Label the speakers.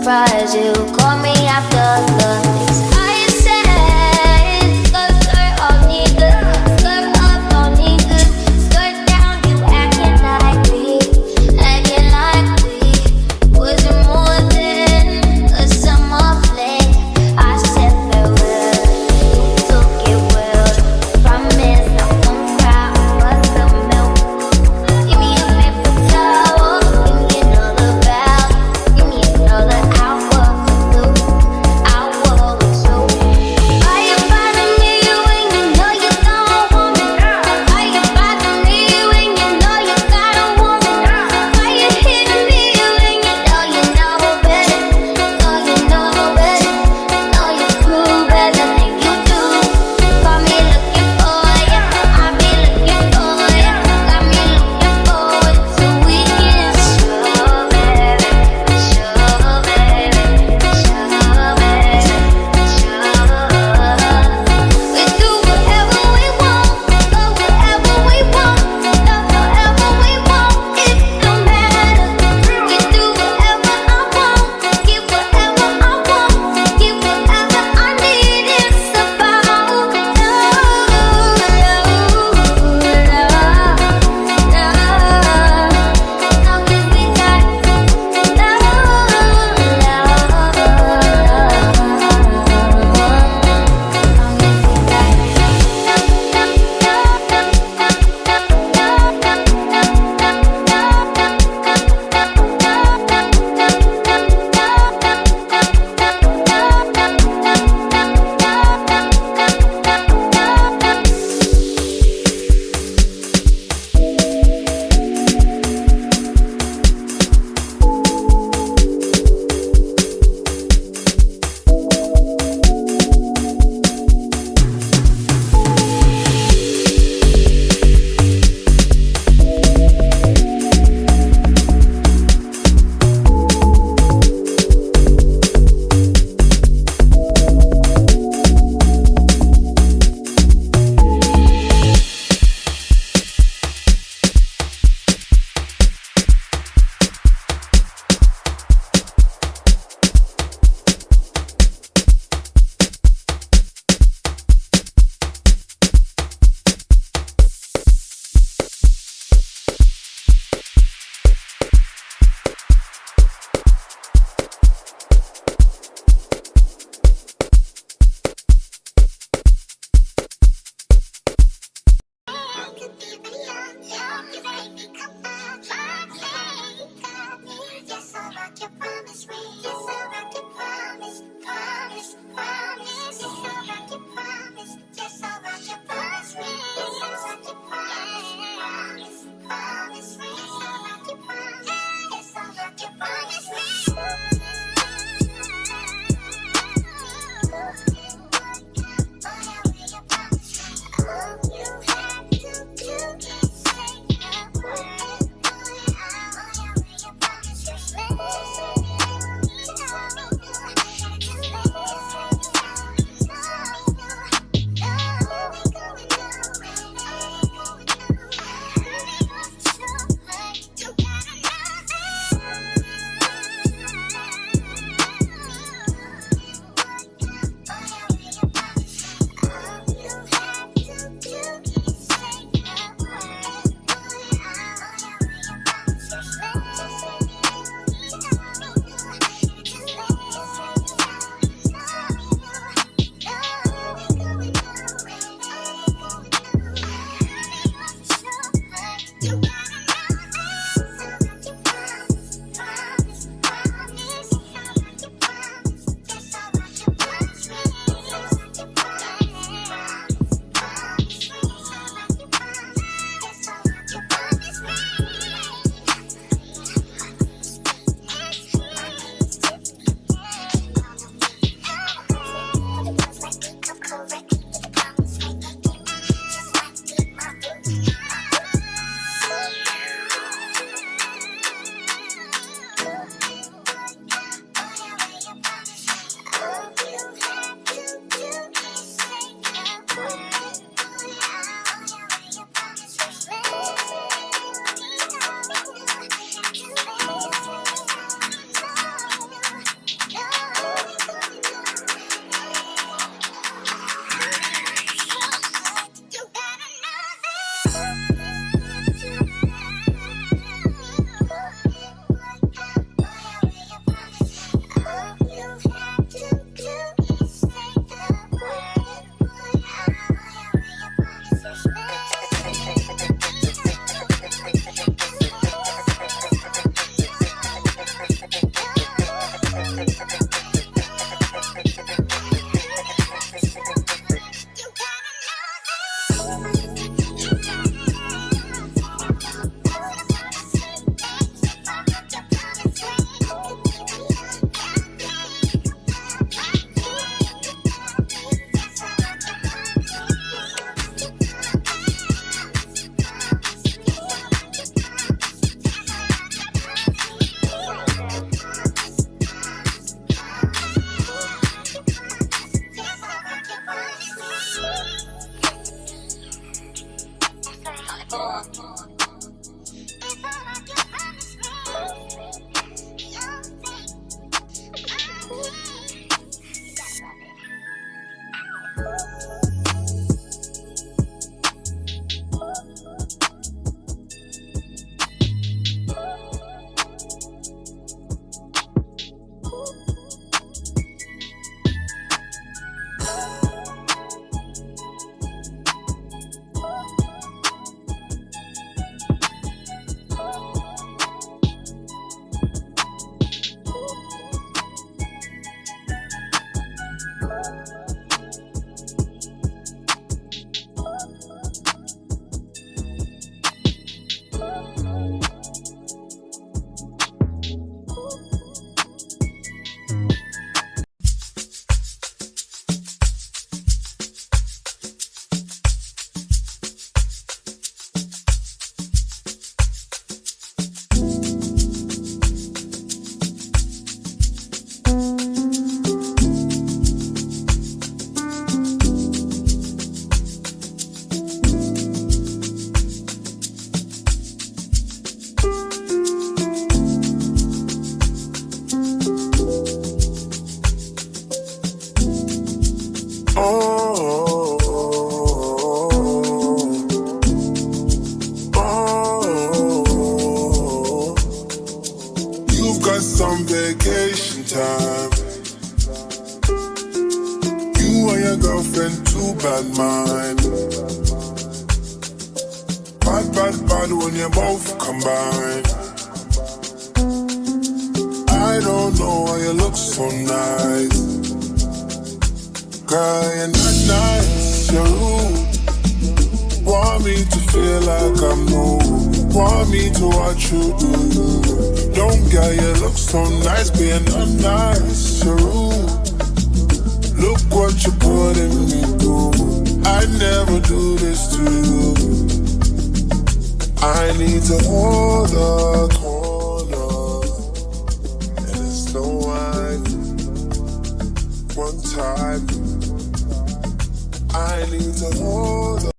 Speaker 1: surprise you. Call me after the things I said. Skirt off, nigga. Skirt up, no nigga. Skirt down, you acting like we. Acting like we. Was it more than a summer fling? I said farewell. You took it well. Promise I won't cry over the milk. Give me a paper towel. Give me another bow. Give me another hour.
Speaker 2: some vacation time. You and your girlfriend, too bad mind. Bad when you both combine. I don't know why you look so nice. Girl, you're not nice, you're rude. Want me to feel like I'm new. Want me to watch you do. Don't get you look so nice, being unnice, you're rude. Look what you putting me through. I never do this to you. I need to hold a corner, and it's no wine. One time, I need to hold a